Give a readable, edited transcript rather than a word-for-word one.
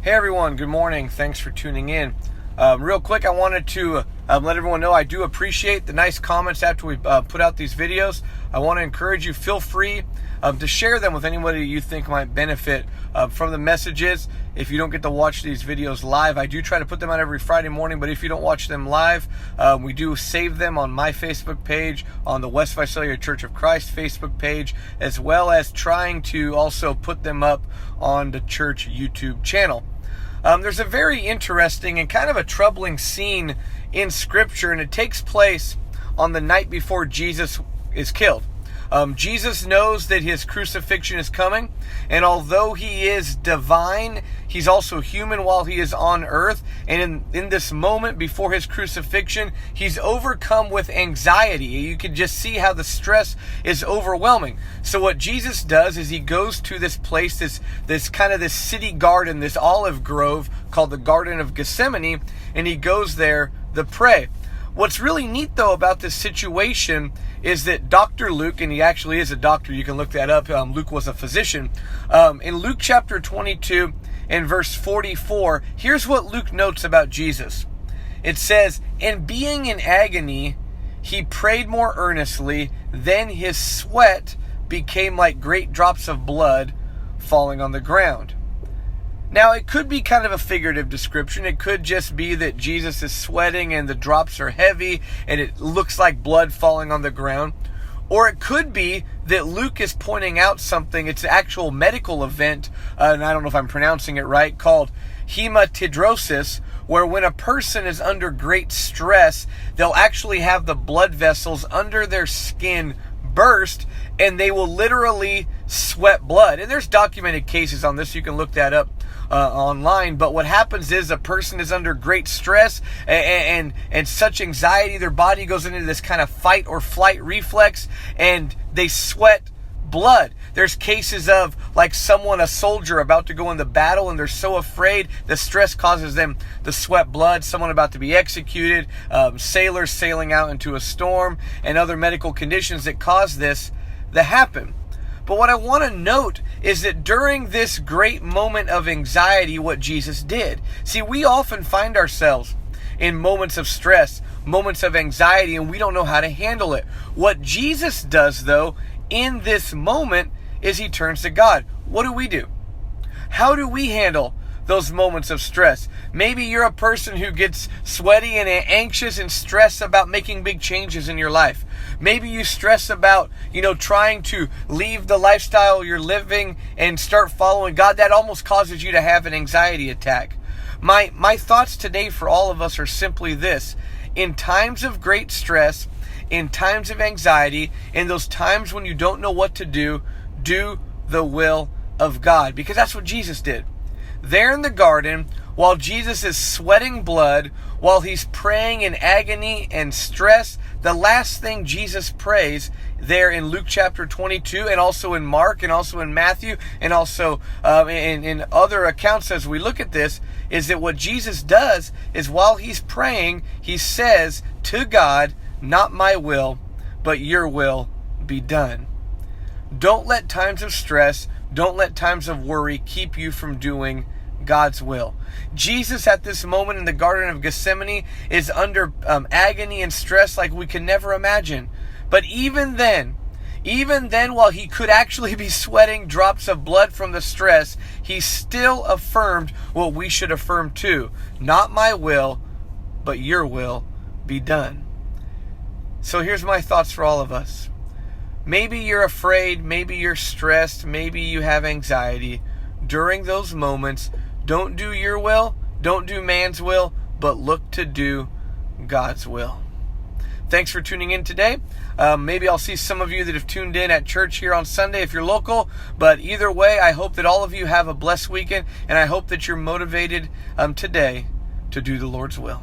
Hey everyone, good morning. Thanks for tuning in. Real quick, I wanted to let everyone know I do appreciate the nice comments after we put out these videos. I want to encourage you, feel free to share them with anybody you think might benefit from the messages. If you don't get to watch these videos live, I do try to put them out every Friday morning, but if you don't watch them live, we do save them on my Facebook page, on the West Visalia Church of Christ Facebook page, as well as trying to also put them up on the church YouTube channel. There's a very interesting and kind of a troubling scene in Scripture, and it takes place on the night before Jesus is killed. Jesus knows that his crucifixion is coming, and although he is divine, he's also human while he is on earth. And in this moment before his crucifixion, he's overcome with anxiety. You can just see how the stress is overwhelming. So what Jesus does is he goes to this place, this city garden, this olive grove called the Garden of Gethsemane, and he goes there to pray. What's really neat, though, about this situation is that Dr. Luke, and he actually is a doctor, you can look that up, Luke was a physician. In Luke chapter 22 and verse 44, here's what Luke notes about Jesus. It says, "And being in agony, he prayed more earnestly, then his sweat became like great drops of blood falling on the ground." Now, it could be kind of a figurative description. It could just be that Jesus is sweating and the drops are heavy and it looks like blood falling on the ground. Or it could be that Luke is pointing out something. It's an actual medical event, and I don't know if I'm pronouncing it right, called hematidrosis, where when a person is under great stress, they'll actually have the blood vessels under their skin burst, and they will literally sweat blood. And there's documented cases on this. You can look that up online. But what happens is a person is under great stress and such anxiety, their body goes into this kind of fight or flight reflex, and they sweat blood. There's cases of like a soldier about to go into battle, and they're so afraid, the stress causes them to sweat blood. Someone about to be executed, sailors sailing out into a storm, and other medical conditions that cause this to happen. But what I want to note is that during this great moment of anxiety, what Jesus did. See, we often find ourselves in moments of stress, moments of anxiety, and we don't know how to handle it. What Jesus does, though, in this moment is he turns to God. What do? How do we handle those moments of stress? Maybe you're a person who gets sweaty and anxious and stressed about making big changes in your life. Maybe you stress about, trying to leave the lifestyle you're living and start following God. That almost causes you to have an anxiety attack. My thoughts today for all of us are simply this. In times of great stress, in times of anxiety, in those times when you don't know what to do the will of God. Because that's what Jesus did. There in the garden, while Jesus is sweating blood, while he's praying in agony and stress, the last thing Jesus prays there in Luke chapter 22, and also in Mark, and also in Matthew, and also in other accounts as we look at this, is that what Jesus does is while he's praying, he says to God, "Not my will, but your will be done." Don't let times of stress, don't let times of worry keep you from doing God's will. Jesus at this moment in the Garden of Gethsemane is under agony and stress like we can never imagine. But even then, while he could actually be sweating drops of blood from the stress, he still affirmed what we should affirm too. Not my will, but your will be done. So here's my thoughts for all of us. Maybe you're afraid, maybe you're stressed, maybe you have anxiety. During those moments, don't do your will, don't do man's will, but look to do God's will. Thanks for tuning in today. Maybe I'll see some of you that have tuned in at church here on Sunday if you're local. But either way, I hope that all of you have a blessed weekend, and I hope that you're motivated today to do the Lord's will.